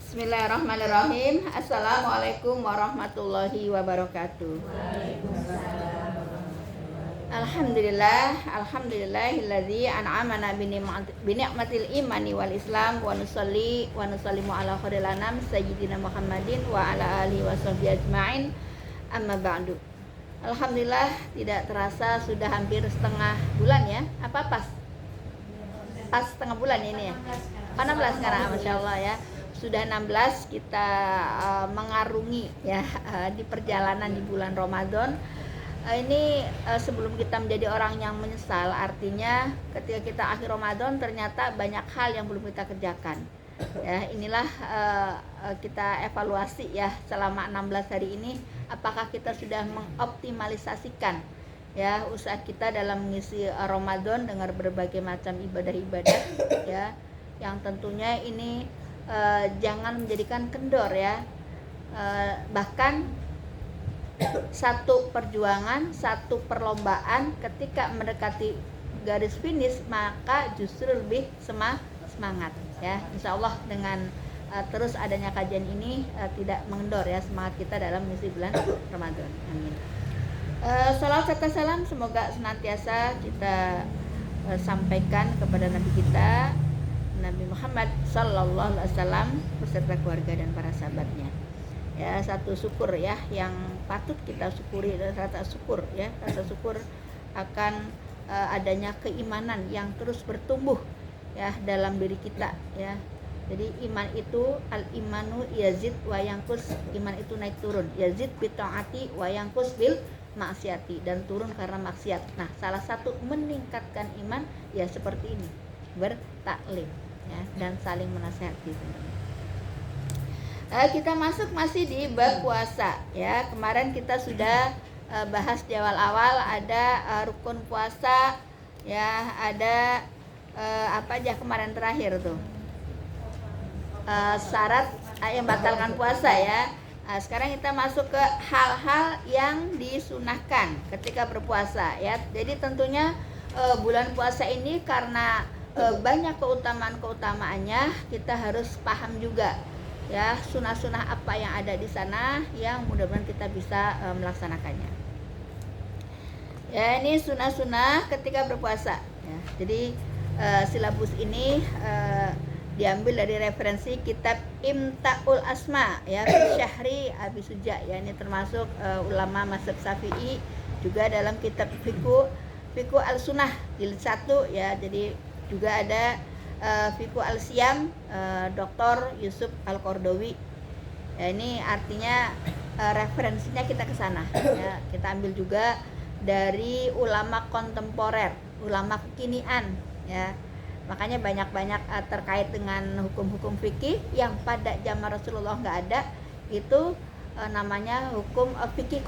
Bismillahirrahmanirrahim. Assalamualaikum warahmatullahi wabarakatuh. Alhamdulillahilladzi an'amana bi ni'matil imani wal islam wa nusalli wa nusallimu ala khairil anam sayyidina Muhammadin wa ala alihi washabbihi ajmain. Amma ba'du. Alhamdulillah, tidak terasa sudah hampir setengah bulan ya. Apa pas setengah bulan ini ya. 16 sekarang, Masya Allah ya. Sudah 16 kita mengarungi ya di perjalanan di bulan Ramadan. Ini sebelum kita menjadi orang yang menyesal, artinya ketika kita akhir Ramadan ternyata banyak hal yang belum kita kerjakan. Ya, inilah kita evaluasi ya selama 16 hari ini, apakah kita sudah mengoptimalisasikan ya usaha kita dalam mengisi Ramadan dengan berbagai macam ibadah-ibadah ya, yang tentunya ini jangan menjadikan kendor ya, bahkan satu perjuangan, satu perlombaan ketika mendekati garis finish maka justru lebih semangat ya. Insya Allah dengan terus adanya kajian ini tidak mengendor ya semangat kita dalam mengisi bulan Ramadan. Amin. Salawat serta salam semoga senantiasa kita sampaikan kepada Nabi kita Nabi Muhammad Sallallahu Alaihi Wasallam beserta keluarga dan para sahabatnya. Ya, satu syukur ya yang patut kita syukuri adalah rasa syukur ya, rasa syukur akan adanya keimanan yang terus bertumbuh ya dalam diri kita ya. Jadi iman itu al-imanu yazid wa yanqus, iman itu naik turun, yazid bi taati wa yanqus bil maksiati, dan turun karena maksiat. Nah, salah satu meningkatkan iman ya seperti ini, bertaklim ya, dan saling menasihati. Kita masuk masih di bab puasa ya. Kemarin kita sudah bahas di awal-awal ada rukun puasa ya, ada apa aja kemarin terakhir tuh, syarat yang batalkan puasa ya. Sekarang kita masuk ke hal-hal yang disunahkan ketika berpuasa ya. Jadi tentunya bulan puasa ini karena banyak keutamaan-keutamaannya, kita harus paham juga ya sunah-sunah apa yang ada di sana yang mudah-mudahan kita bisa melaksanakannya. Ya, ini sunah-sunah ketika berpuasa ya. Jadi silabus ini diambil dari referensi kitab Imtaul Asma ya, Syahri Abi Suja ya. Ini termasuk ulama mazhab Syafi'i, juga dalam kitab Fiqh al-Sunnah jilid 1 ya. Jadi juga ada Fiqh al-Siyam Dr. Yusuf Al-Qardawi ya. Ini artinya referensinya kita ke sana ya. Kita ambil juga dari ulama kontemporer, ulama kekinian ya. Makanya banyak-banyak terkait dengan hukum-hukum fikih yang pada zaman Rasulullah nggak ada, itu namanya hukum fikih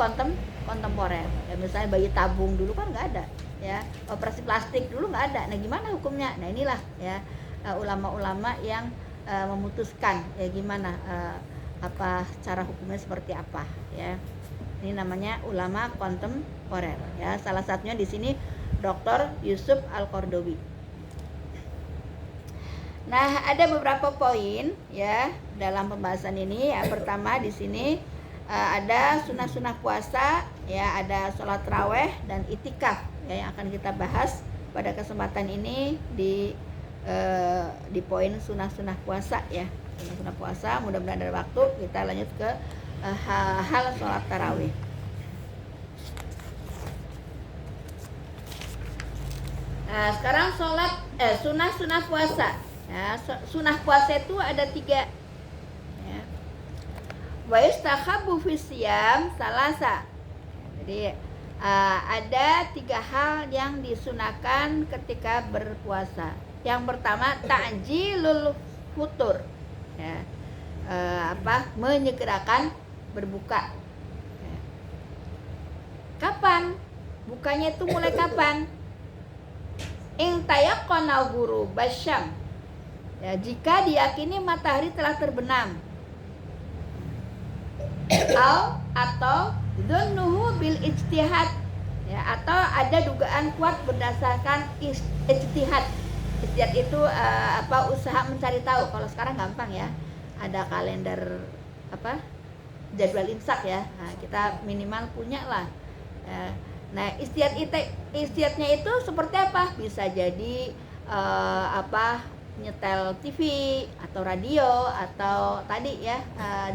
kontemporer ya. Misalnya bayi tabung dulu kan nggak ada ya, operasi plastik dulu nggak ada. Nah, gimana hukumnya? Nah, inilah ya ulama-ulama yang memutuskan ya gimana apa cara hukumnya seperti apa ya. Ini namanya ulama kontemporer ya. Salah satunya di sini Dr. Yusuf Al-Qardawi. Nah, ada beberapa poin ya dalam pembahasan ini. Yang pertama di sini ada sunah-sunah puasa ya, ada sholat taraweh dan itikaf ya, yang akan kita bahas pada kesempatan ini di poin sunah-sunah puasa ya. Sunah-sunah puasa, mudah-mudahan ada waktu kita lanjut ke hal sholat taraweh. Nah, sekarang sholat sunah-sunah puasa. Ya, sunah puasa itu ada 3 ya. Wa yustakhabu fi siyam salasa. Jadi ada 3 hal yang disunahkan ketika berpuasa. Yang pertama ta'jilul futur ya, menyegerakan berbuka ya. Kapan bukanya itu, mulai kapan? Ing tayaqqana ghurub basyam ya, jika diyakini matahari telah terbenam, atau dzunnuhu bil ijtihad ya, atau ada dugaan kuat berdasarkan ijtihad. Ijtihad itu usaha mencari tahu. Kalau sekarang gampang ya, ada kalender apa jadwal imsak ya. Nah, kita minimal punya lah. Nah, istiadnya itu seperti apa? Bisa jadi nyetel TV atau radio atau tadi ya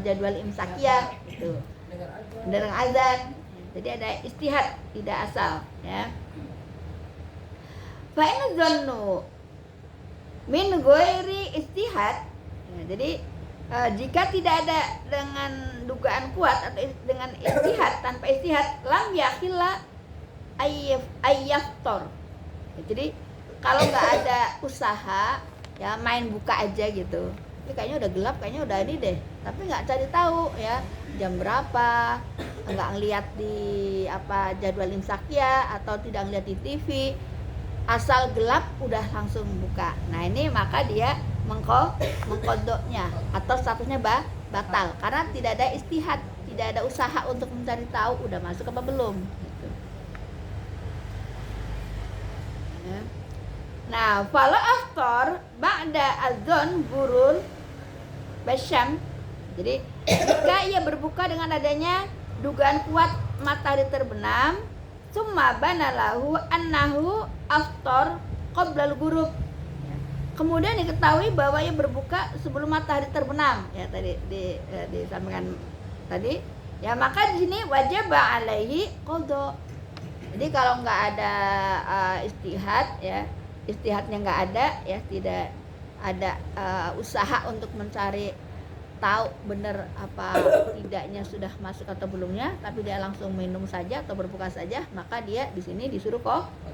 jadwal imsakiyah gitu. Dengar azan. Jadi ada istihad, tidak asal ya. Fa in zannu min ghairi istihad. Ya, jadi jika tidak ada dengan dugaan kuat atau dengan istihad, tanpa istihad lam yakhilla ayyaftor. Ya, jadi kalau nggak ada usaha ya main buka aja gitu. Ini kayaknya udah gelap, kayaknya udah ini deh. Tapi nggak cari tahu ya jam berapa, nggak ngeliat di jadwal imsakiyah atau tidak ngeliat di TV, asal gelap udah langsung buka. Nah ini maka dia mengkodoknya atau statusnya batal karena tidak ada istihad, tidak ada usaha untuk mencari tahu udah masuk apa belum gitu. Ya. Nah, fala aftar ba'da azan gurun basyam. Jadi jika ia berbuka dengan adanya dugaan kuat matahari terbenam, summa banalahu annahu aftar qoblal ghurub. Kemudian diketahui bahwa ia berbuka sebelum matahari terbenam. Ya tadi disampaikan tadi. Ya maka di sini wajib alaihi qada. Jadi kalau nggak ada istihad ya, istihadnya nggak ada ya, tidak ada usaha untuk mencari tahu benar apa tidaknya sudah masuk atau belumnya, tapi dia langsung minum saja atau berbuka saja, maka dia di sini disuruh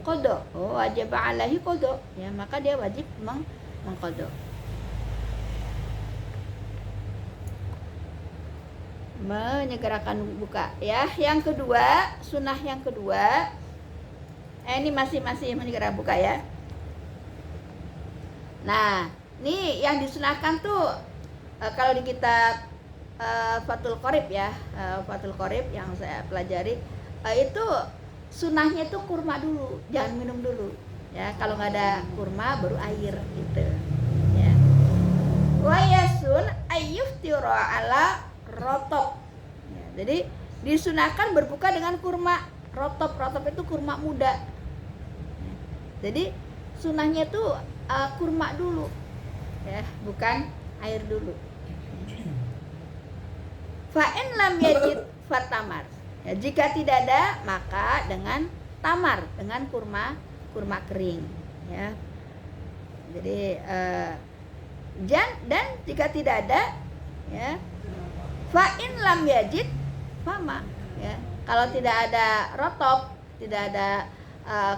qada. Oh, wajib alaihi qada. Ya, maka dia wajib mengqada. Menyegerakan buka ya. Yang kedua, sunnah yang kedua. Ini masih menyegerakan buka ya. Nah, ini yang disunahkan tuh kalau di kitab Fathul Qorib ya, Fathul Qorib yang saya pelajari, itu sunahnya itu kurma dulu, jangan minum dulu ya. Kalau nggak ada kurma baru air gitu ya. Wa yasun ayyuftira ala rotob ya, jadi disunahkan berbuka dengan kurma rotob itu kurma muda. Jadi sunahnya itu kurma dulu ya, bukan air dulu. Fa'in lam yajid fatamar. Ya, jika tidak ada maka dengan tamar, dengan kurma kering ya. Jadi dan jika tidak ada ya, fa'in lam yajid fama ya. Kalau tidak ada rotop, tidak ada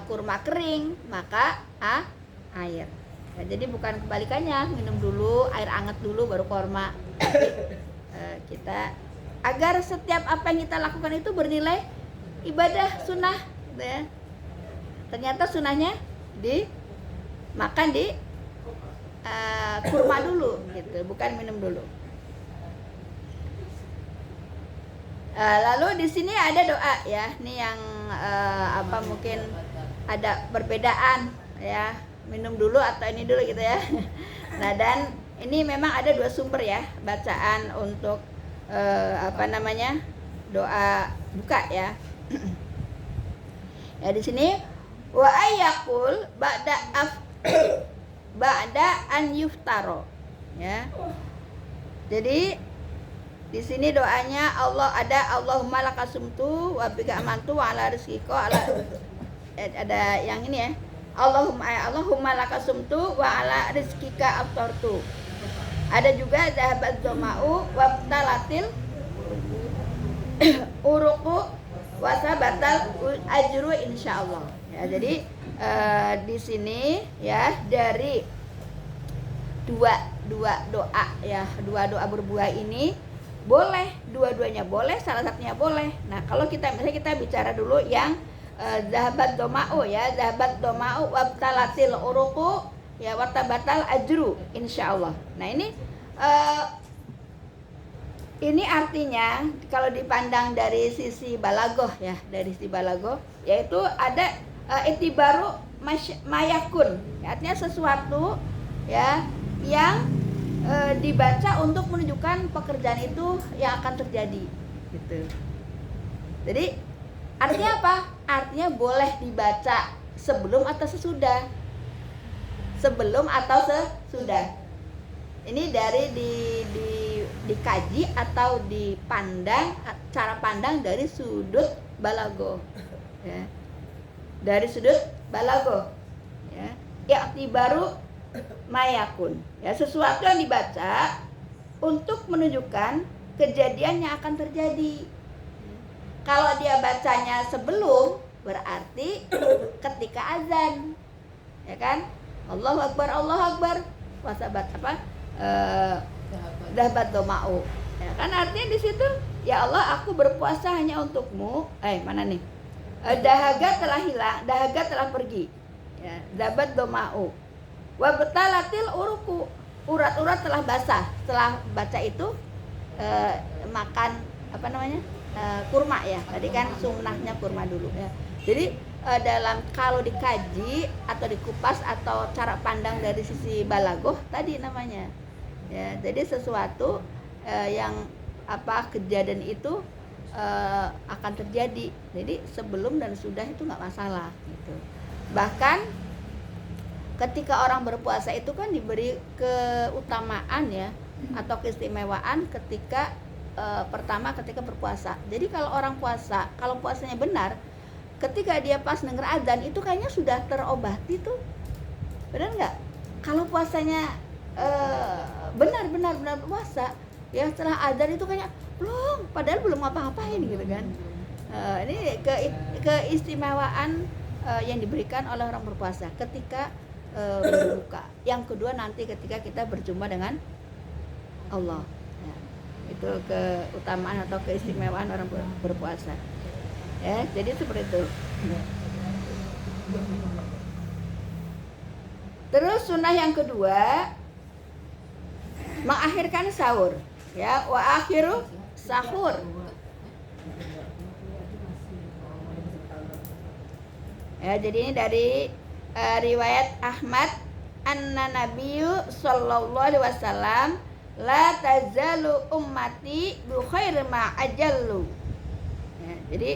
kurma kering, maka air. Ya, jadi bukan kebalikannya, minum dulu air hangat dulu baru kurma. Kita agar setiap apa yang kita lakukan itu bernilai ibadah sunnah gitu ya. Ternyata sunnahnya makan di kurma dulu gitu, bukan minum dulu. Lalu di sini ada doa ya, ini yang mungkin ada perbedaan ya, minum dulu atau ini dulu gitu ya. Nah, dan ini memang ada dua sumber ya bacaan untuk doa buka ya. Ya di sini wa ayyakul ba'da an yuftaro ya. Jadi di sini doanya Allahumma lakasumtu wa bika amantu wa ala rizqika ada yang ini ya. Allahumma lakasumtu wa ala rizqika aftartu. Ada juga zahabat doma'u wabtalatil uruku wasabatal ajru insyaallah. Ya, jadi di sini ya dari dua doa ya, dua doa berbuah ini boleh, dua-duanya boleh, salah satunya boleh. Nah, kalau misalnya kita bicara dulu yang zahabat doma'u ya, zahabat doma'u wabtalatil uruku ya watabatal ajru insyaallah. Nah ini artinya kalau dipandang dari sisi balagoh ya, dari sisi balagoh yaitu ada itibaru mayakun, artinya sesuatu ya yang dibaca untuk menunjukkan pekerjaan itu yang akan terjadi gitu. Jadi artinya apa? Artinya boleh dibaca sebelum atau sesudah. Sebelum atau sesudah. Ini dari dikaji atau dipandang, cara pandang dari sudut balago ya. Dari sudut balago ya. I'tibaru mayakun ya, sesuatu yang dibaca untuk menunjukkan kejadian yang akan terjadi. Kalau dia bacanya sebelum, berarti ketika azan ya kan, Allahu Akbar wasabat dahabat doma'u ya kan, artinya di situ ya Allah aku berpuasa hanya untukmu. Mana nih, dahaga telah hilang, dahaga telah pergi ya, dahabat doma'u wa betalatil uruku, urat-urat telah basah. Setelah baca itu makan apa namanya, kurma ya, tadi kan sunnahnya kurma dulu ya. Jadi dalam kalau dikaji atau dikupas atau cara pandang dari sisi balagoh tadi namanya ya, jadi sesuatu yang apa kejadian itu akan terjadi, jadi sebelum dan sudah itu nggak masalah gitu. Bahkan ketika orang berpuasa itu kan diberi keutamaan ya, atau keistimewaan ketika pertama ketika berpuasa. Jadi kalau orang puasa, kalau puasanya benar, ketika dia pas denger azan itu kayaknya sudah terobati tuh, benar nggak? Kalau puasanya benar puasa ya, setelah azan itu kayaknya belum, padahal belum apa-apain gitu kan. Ini keistimewaan yang diberikan oleh orang berpuasa ketika berbuka. Yang kedua nanti ketika kita berjumpa dengan Allah ya, itu keutamaan atau keistimewaan orang berpuasa ya. Jadi seperti itu. Terus sunnah yang kedua, mengakhirkan sahur ya, wa akhiru sahur ya. Jadi ini dari riwayat Ahmad, anna nabiyyu sallallahu alaihi wasallam la tazalu ummati bi khairi ma ajallu ya. Jadi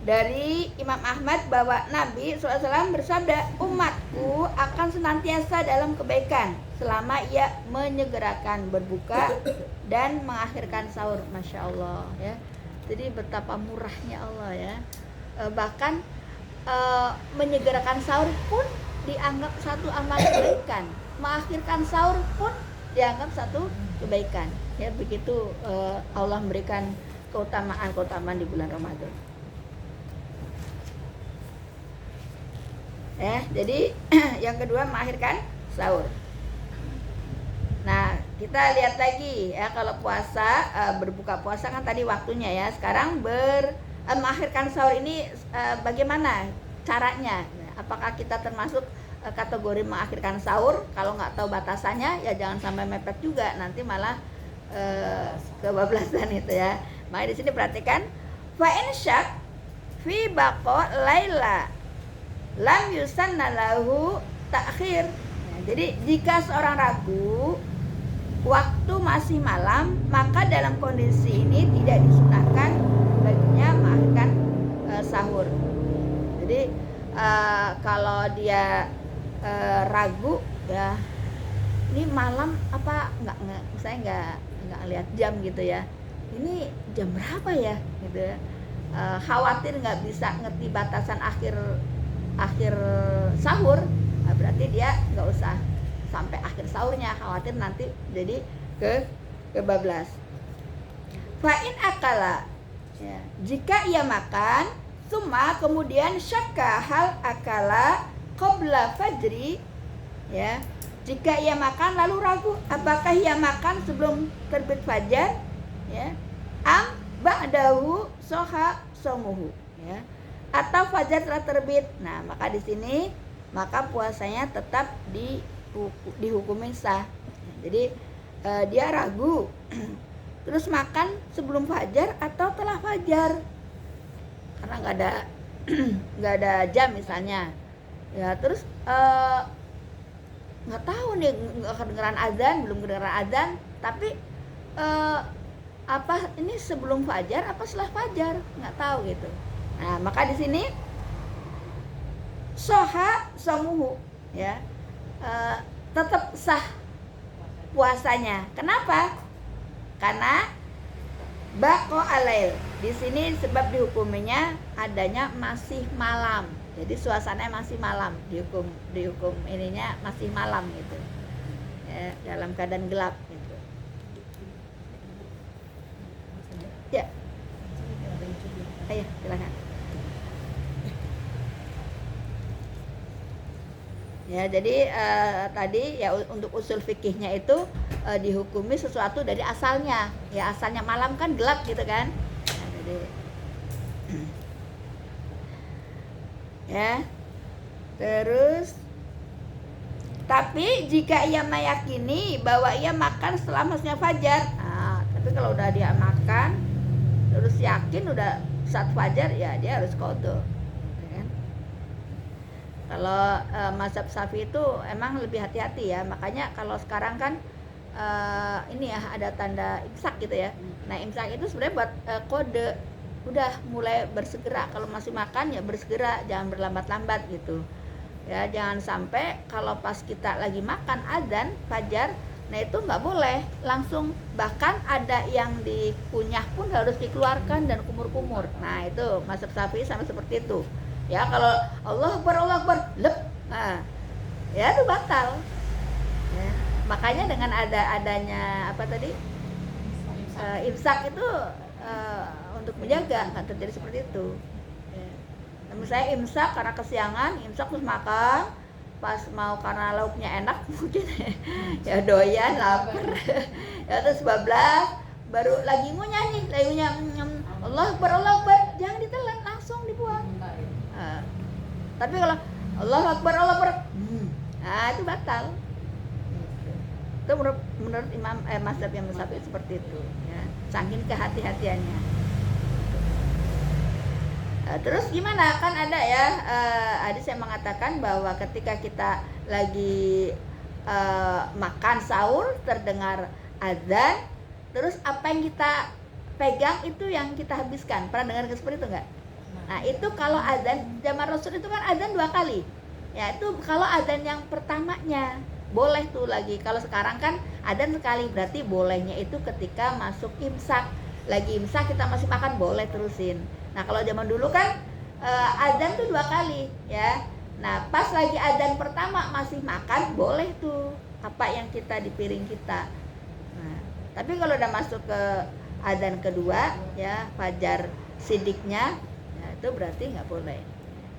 dari Imam Ahmad bahwa Nabi SAW bersabda, umatku akan senantiasa dalam kebaikan selama ia menyegerakan berbuka dan mengakhirkan sahur. Masya Allah ya. Jadi betapa murahnya Allah ya. Bahkan menyegerakan sahur pun dianggap satu amal kebaikan, mengakhirkan sahur pun dianggap satu kebaikan ya. Begitu Allah memberikan keutamaan di bulan Ramadan ya. Jadi yang kedua mengakhirkan sahur. Nah kita lihat lagi ya, kalau puasa berbuka puasa kan tadi waktunya ya. Sekarang mengakhirkan sahur ini bagaimana caranya? Apakah kita termasuk kategori mengakhirkan sahur? Kalau nggak tahu batasannya ya jangan sampai mepet juga, nanti malah kebablasan itu ya. Maka di sini perhatikan, fa in syak fi baqa laila lam yusanna lahu ta'khir. Jadi jika seorang ragu waktu masih malam, maka dalam kondisi ini tidak disunahkan baginya mengakhirkan sahur. Jadi kalau dia ragu ya, ini malam apa saya nggak lihat jam gitu ya, ini jam berapa ya gitu ya. Khawatir nggak bisa ngerti batasan akhir sahur, nah berarti dia nggak usah sampai akhir sahurnya, khawatir nanti jadi kebablas. Fa'in akala ya, jika ia makan, summa kemudian syakka hal akala qabla fajri ya, jika ia makan lalu ragu apakah ia makan sebelum terbit fajar ya, am ba'dahu soha somuhu ya, atau fajar telah terbit. Nah maka di sini maka puasanya tetap dihukumin sah. Jadi dia ragu terus makan sebelum fajar atau telah fajar, karena nggak ada jam misalnya ya. Terus nggak tahu nih, nggak kedengeran azan, belum kedengeran azan, tapi apa ini sebelum fajar apa setelah fajar, nggak tahu gitu. Nah maka di sini soha somuhu ya, tetap sah puasanya. Kenapa? Karena bako alail di sini sebab dihukuminya adanya masih malam. Jadi suasananya masih malam, dihukum ininya masih malam gitu ya, dalam keadaan gelap gitu ya. Ayo silakan ya. Jadi tadi ya untuk usul fikihnya itu dihukumi sesuatu dari asalnya ya, asalnya malam kan gelap gitu kan. Nah, jadi ya terus tapi jika ia meyakini bahwa ia makan setelah masuknya fajar, nah, tapi kalau udah dia makan terus yakin udah saat fajar ya dia harus qadha ya kan? Kalau mazhab Syafi'i itu emang lebih hati-hati ya, makanya kalau sekarang kan ini ya ada tanda imsak gitu ya. Nah imsak itu sebenarnya buat kode udah mulai bersegera, kalau masih makan ya bersegera, jangan berlambat-lambat gitu ya. Jangan sampai kalau pas kita lagi makan adzan fajar, nah itu nggak boleh langsung, bahkan ada yang dikunyah pun harus dikeluarkan dan kumur-kumur. Nah itu mazhab Syafi'i sama seperti itu ya. Kalau Allah Akbar lep, nah ya itu batal ya. Makanya dengan adanya apa tadi imsak itu untuk menjaga nggak terjadi seperti itu ya. Misalnya imsak karena kesiangan, imsak terus makan, pas mau karena lauknya enak mungkin ya doyan lapar ya, terus bablas baru lagi ngunyah nih, lagi ngunyah Allah Akbar, jangan ditelan, langsung dibuang. Tapi kalau Allah Akbar nah itu batal. Itu menurut Imam mazhab yang Syafi'i seperti itu ya, saking kehati-hatiannya. Terus gimana, kan ada ya hadis yang mengatakan bahwa ketika kita lagi makan sahur terdengar azan, terus apa yang kita pegang itu yang kita habiskan. Pernah dengar seperti itu enggak? Nah itu kalau azan zaman Rasul itu kan azan 2 kali ya, itu kalau azan yang pertamanya boleh tuh lagi. Kalau sekarang kan azan sekali, berarti bolehnya itu ketika masuk imsak. Lagi imsak kita masih makan boleh terusin. Nah kalau zaman dulu kan azan tuh 2 kali ya. Nah pas lagi azan pertama masih makan boleh tuh apa yang kita di piring kita. Nah, tapi kalau udah masuk ke azan kedua ya, fajar sidiknya ya, itu berarti nggak boleh.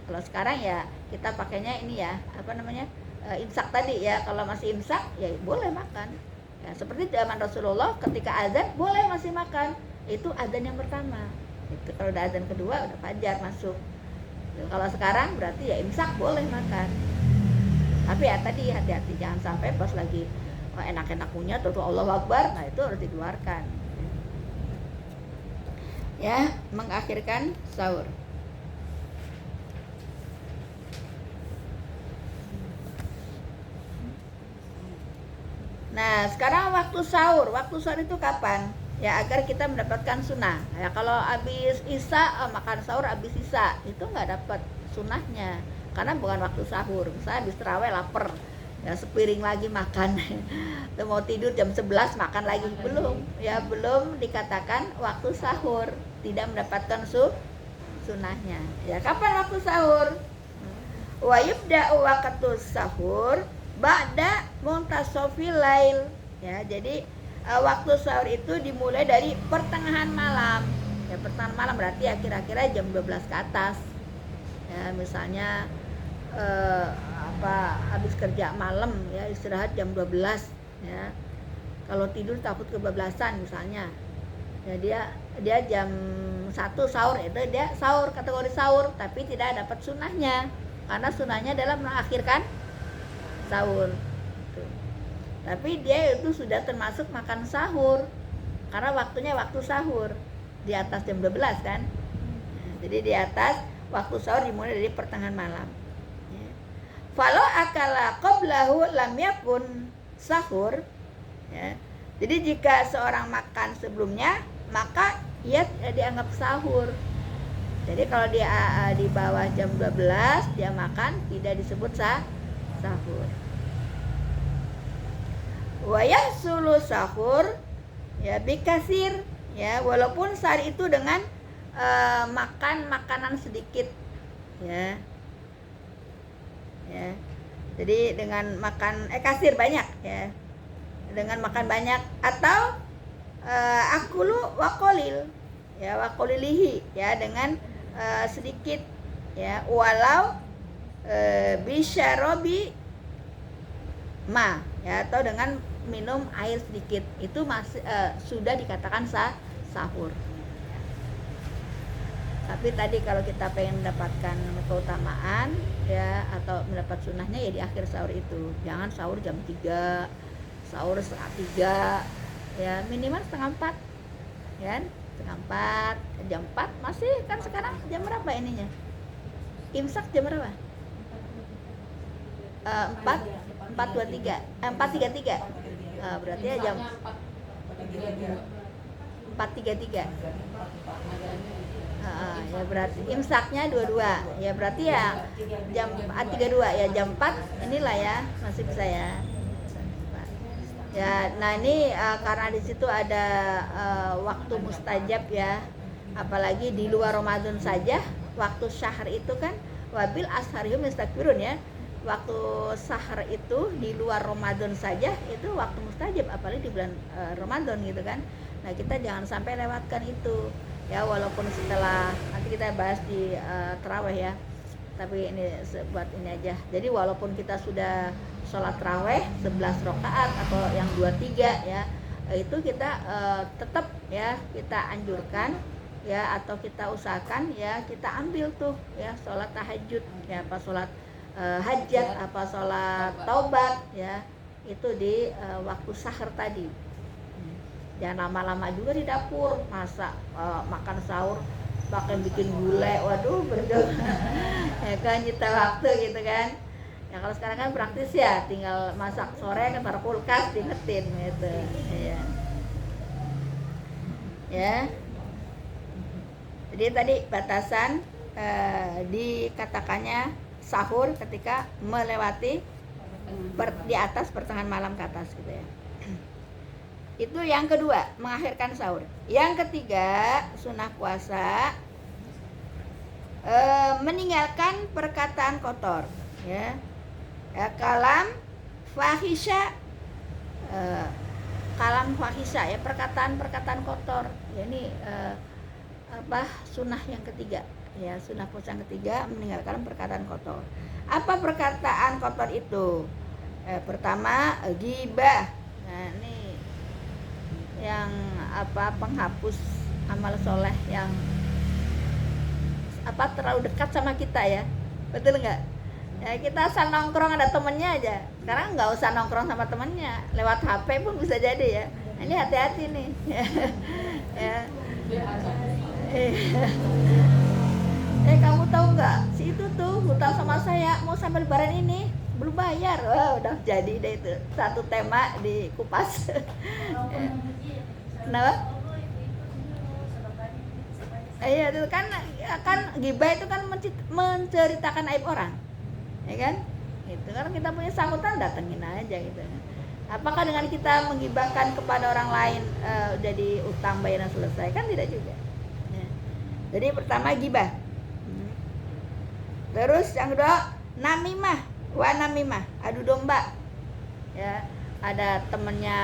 Kalau sekarang ya kita pakainya ini ya, apa namanya, imsak tadi ya. Kalau masih imsak ya boleh makan ya, seperti zaman Rasulullah ketika azan boleh masih makan, itu azan yang pertama. Itu kalau udah azan kedua udah fajar masuk. Kalau sekarang berarti ya imsak boleh makan. Tapi ya tadi hati-hati, jangan sampai pas lagi enak-enak punya terus Allahu Akbar, nah itu harus dikeluarkan. Ya, mengakhirkan sahur. Nah, sekarang waktu sahur. Waktu sahur itu kapan? Ya agar kita mendapatkan sunnah ya. Kalau habis isya makan sahur habis isya itu nggak dapat sunnahnya, karena bukan waktu sahur. Misalnya habis terawih lapar ya, sepiring lagi makan tuh mau tidur jam 11 makan lagi, belum ya, belum dikatakan waktu sahur, tidak mendapatkan sunnahnya ya. Kapan waktu sahur? Wa yubda'u waqtu sahur ba'da muntasofil lail ya. Jadi waktu sahur itu dimulai dari pertengahan malam ya. Pertengahan malam berarti ya kira-kira jam 12 ke atas ya. Misalnya habis kerja malam ya, istirahat jam 12 ya. Kalau tidur takut kebablasan misalnya ya, dia jam 1 sahur, itu dia sahur, kategori sahur, tapi tidak dapat sunnahnya, karena sunnahnya adalah mengakhirkan sahur. Tapi dia itu sudah termasuk makan sahur, karena waktunya waktu sahur di atas jam 12 kan. Jadi di atas waktu sahur dimulai dari pertengahan malam ya. Falau akala qablahu lam yakun sahur, ya. Jadi jika seorang makan sebelumnya, maka ia dianggap sahur. Jadi kalau dia di bawah jam 12 dia makan, tidak disebut sahur. Wa yahsulu sahur ya bikasir, ya, walaupun saat itu dengan makan makanan sedikit, ya. Ya. Jadi dengan makan kasir banyak, ya. Dengan makan banyak atau akulu waqolil, ya, waqolilihi, ya, dengan sedikit, ya, walau bisyarobi ma, ya, atau dengan minum air sedikit, itu masih sudah dikatakan sahur. Tapi tadi kalau kita pengen mendapatkan keutamaan, ya, atau mendapat sunnahnya, ya di akhir sahur itu. Jangan sahur jam 3, sahur setengah 3, ya, minimal setengah 4, ya, setengah 4, jam 4 masih kan. Sekarang jam berapa ininya? Imsak jam berapa? 4:23, 4:33. Berarti ya jam 4:33. Ya berarti imsaknya 22, ya berarti ya jam 4:32, ya jam 4 inilah, ya, masih bisa, ya. Ya, nah ini karena di situ ada waktu mustajab, ya, apalagi di luar Ramadan saja waktu syahr itu kan wabil asharihum yastakbirun, ya. Waktu sahar itu di luar Ramadan saja itu waktu mustajab, apalagi di bulan Ramadan gitu kan. Nah, kita jangan sampai lewatkan itu, ya, walaupun setelah nanti kita bahas di tarawih, ya. Tapi ini buat ini aja. Jadi walaupun kita sudah sholat tarawih 11 rakaat atau yang 23, ya, itu kita tetap, ya, kita anjurkan, ya, atau kita usahakan, ya, kita ambil tuh, ya, sholat tahajud, ya, apa sholat hajat, apa sholat taubat, ya, itu di waktu sahur tadi. Jangan lama-lama juga di dapur, masak makan sahur pakai bikin gulai, waduh, berdoa. Ya kan, nyita waktu gitu kan. Ya kalau sekarang kan praktis, ya, tinggal masak sore kan taruh kulkas diingetin gitu, ya. Ya. Jadi tadi batasan dikatakannya sahur ketika melewati di atas pertengahan malam ke atas, gitu, ya. Itu yang kedua, mengakhirkan sahur. Yang ketiga, sunnah puasa meninggalkan perkataan kotor, ya, ya, kalam fahisha, ya, perkataan kotor, ya, ini sunnah yang ketiga, ya, sunnah puasa yang ketiga, meninggalkan perkataan kotor. Apa perkataan kotor itu? Pertama, ghibah. Nah, ini yang penghapus amal soleh yang terlalu dekat sama kita, ya, betul nggak? Ya, kita asal nongkrong ada temennya aja. Sekarang nggak usah nongkrong sama temennya, lewat HP pun bisa jadi, ya. Ini hati-hati nih. Ya. Kamu tahu nggak, si itu tuh hutang sama saya, mau sampai lebaran ini belum bayar. Udah jadi deh itu satu tema di Kupas. Kenapa? Iya, itu kan ghibah itu kan menceritakan aib orang, ya kan? Itu kan kita punya sambutan, datengin aja gitu. Apakah dengan kita menggibahkan kepada orang lain jadi utang bayaran selesai? Kan tidak juga, ya. Jadi pertama ghibah. Terus yang kedua namimah, adu domba, ya. Ada temennya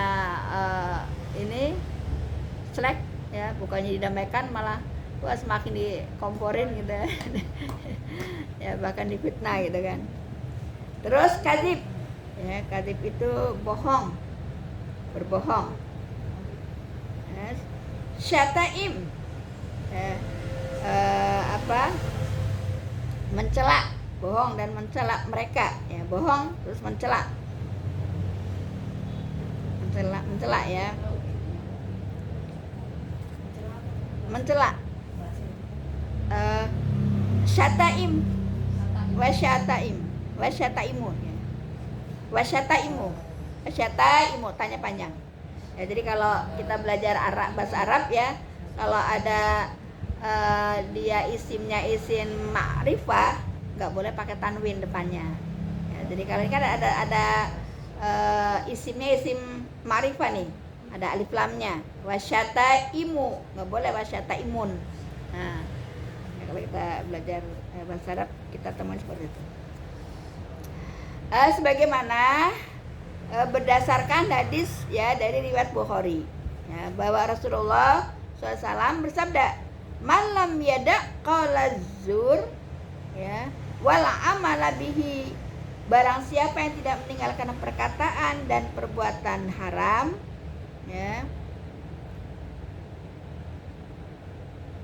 ini selek, ya, bukannya didamaikan malah semakin dikomporin gitu. Ya, bahkan difitnah gitu kan. Terus kadzib, ya, kadzib itu bohong, berbohong. Ya, syataim, ya, mencela, bohong dan mencela mereka, ya, bohong terus mencela, ya, mencela. Syataim wa syataim, Wasyataimu ya. Wasyataimu. Wasyataimu tanya panjang. Ya, jadi kalau kita belajar bahasa Arab ya, kalau ada dia isimnya isim ma'rifah, nggak boleh pakai tanwin depannya. Ya, jadi kalau ini kan ada isimnya isim ma'rifah nih, ada alif lamnya. Wasyataimu, nggak boleh wasyataimun. Nah, ya, kalau kita belajar bahasa Arab kita temuin seperti itu. Sebagaimana berdasarkan hadis ya dari riwayat Bukhari ya, bahwa Rasulullah SAW bersabda, "Malam yada qala zur ya wala amala bihi." Barang siapa yang tidak meninggalkan perkataan dan perbuatan haram ya,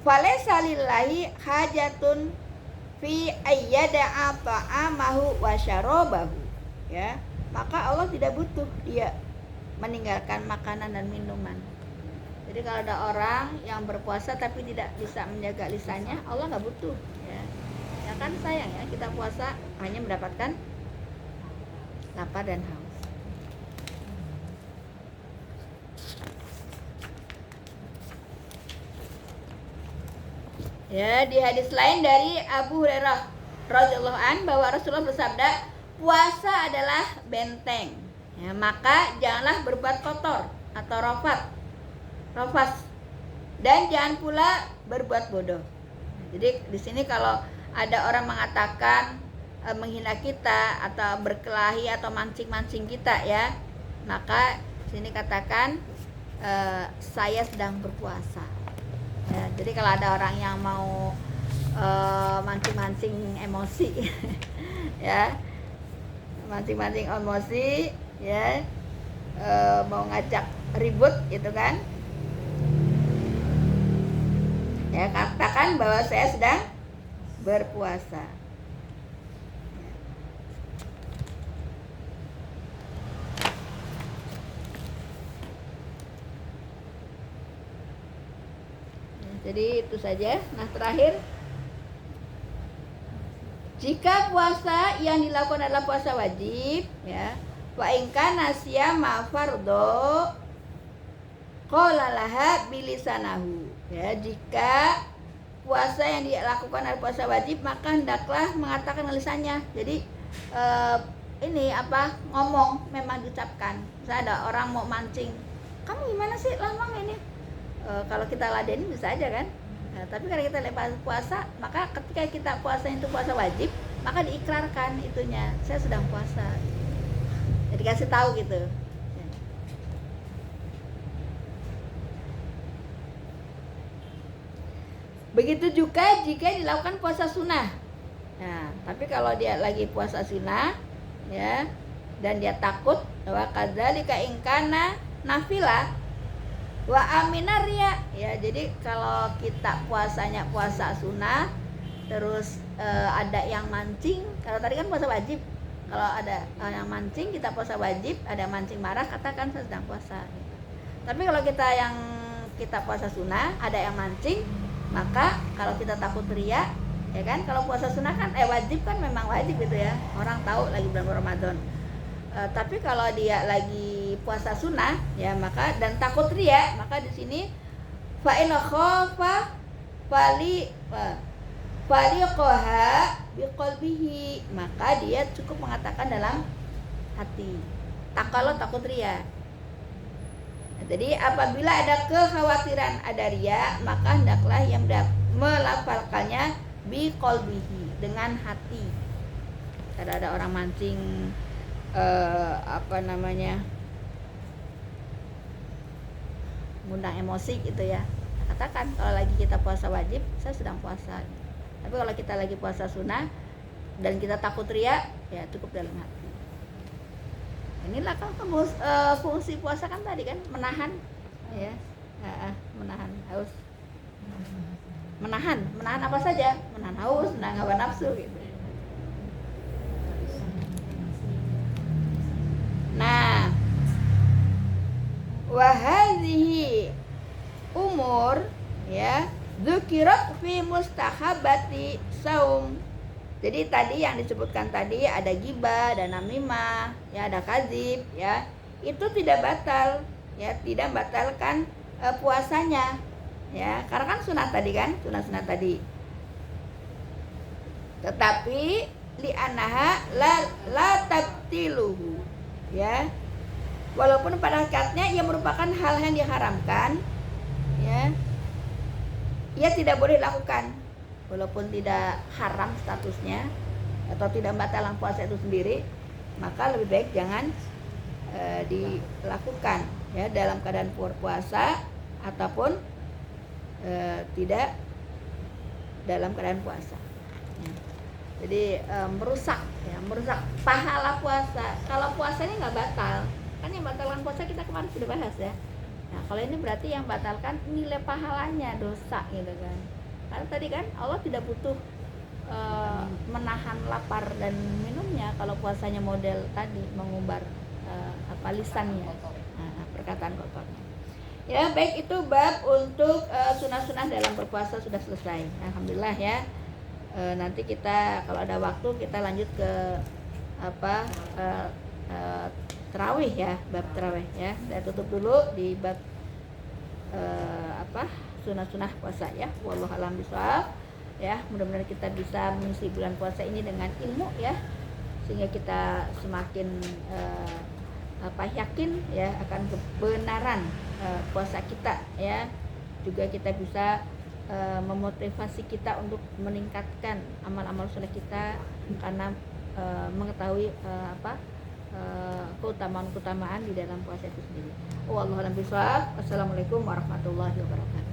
falaysa lillahi hajatun fi ayyada'a ta'amahu wa syarabahu ya, maka Allah tidak butuh dia meninggalkan makanan dan minuman. Jadi kalau ada orang yang berpuasa tapi tidak bisa menjaga lisannya, Allah nggak butuh ya. Ya kan sayang ya, kita puasa hanya mendapatkan lapar dan haus. Ya, di hadis lain dari Abu Hurairah radhiyallahu an bahwa Rasulullah bersabda, puasa adalah benteng. Ya, maka janganlah berbuat kotor atau rafas, dan jangan pula berbuat bodoh. Jadi di sini kalau ada orang mengatakan menghina kita atau berkelahi atau mancing-mancing kita ya, maka di sini katakan saya sedang berpuasa. Ya, jadi kalau ada orang yang mau mancing-mancing emosi ya, mancing-mancing emosi ya, mau ngajak ribut gitu kan ya, katakan bahwa saya sedang berpuasa. Jadi itu saja. Nah, terakhir, jika puasa yang dilakukan adalah puasa wajib ya, wa in kana siyama fardhu qala laha bilisanahu ya, jika puasa yang dilakukan adalah puasa wajib, maka hendaklah mengatakan lisannya. Jadi ini apa, ngomong memang diucapkan. Misalnya ada orang mau mancing, kamu gimana sih lama ini? Kalau kita ladenin bisa aja kan. Nah, tapi kalau kita lepas puasa, maka ketika kita puasa itu puasa wajib, maka diikrarkan itunya, saya sedang puasa. Jadi kasih tahu gitu. Begitu juga jika dilakukan puasa sunnah. Nah, tapi kalau dia lagi puasa sunnah ya, dan dia takut bahwa kadzalika in kana nafilah wa aminar ya, jadi kalau kita puasanya puasa sunnah terus ada yang mancing, kalau tadi kan puasa wajib, kalau ada yang mancing kita puasa wajib, ada mancing marah, katakan saya sedang puasa. Tapi kalau kita puasa sunnah ada yang mancing, maka kalau kita takut riya ya kan, kalau puasa sunnah kan wajib kan memang wajib gitu ya, orang tahu lagi bulan Ramadan. Tapi kalau dia lagi puasa sunnah ya, maka dan takut riya, maka di sini fa in khafa faliqaha biqalbihi, maka dia cukup mengatakan dalam hati. Kalau takut riya. Nah, jadi apabila ada kekhawatiran ada riya, maka hendaklah yang melafalkannya biqalbihi, dengan hati. Kalau ada orang mancing ngundang emosi gitu ya, katakan kalau lagi kita puasa wajib saya sedang puasa. Tapi kalau kita lagi puasa sunnah dan kita takut riya, ya cukup dalam hati. Inilah kan fungsi puasa kan tadi kan menahan ya, menahan haus, menahan apa saja, menahan haus, menahan hawa nafsu gitu. Nah, wahadhihi umur ya dzukirat fi mustahabati saum Jadi tadi yang disebutkan tadi ada ghibah, ada namimah, ya ada kadzib, ya itu tidak batal, ya tidak batalkan puasanya, ya karena kan sunat tadi kan, sunat tadi. Tetapi li'annaha la tabtiluhu, ya walaupun pada hakikatnya ia merupakan hal yang diharamkan, ya ia tidak boleh dilakukan walaupun tidak haram statusnya atau tidak batalkan puasa itu sendiri, maka lebih baik jangan dilakukan ya dalam keadaan puasa ataupun tidak dalam keadaan puasa. Jadi merusak pahala puasa. Kalau puasanya nggak batal, kan yang batalkan puasa kita kemarin sudah bahas ya. Nah kalau ini berarti yang batalkan nilai pahalanya, dosa gitu kan. Karena tadi kan Allah tidak butuh menahan lapar dan minumnya kalau puasanya model tadi mengumbar lisannya, perkataan kotornya. Ya baik, itu bab untuk sunah-sunah dalam berpuasa sudah selesai. Alhamdulillah ya. Nanti kita kalau ada waktu kita lanjut ke tarawih ya, bab tarawih ya. Saya tutup dulu di bab sunah-sunah puasa ya. Wallahu a'lam bishawab. Ya, mudah-mudahan kita bisa mengisi bulan puasa ini dengan ilmu ya, sehingga kita semakin yakin ya akan kebenaran puasa kita ya. Juga kita bisa memotivasi kita untuk meningkatkan amal-amal soleh kita karena mengetahui keutamaan-keutamaan di dalam puasa itu sendiri. Wallahu a'lam bishawab. Assalamualaikum warahmatullahi wabarakatuh.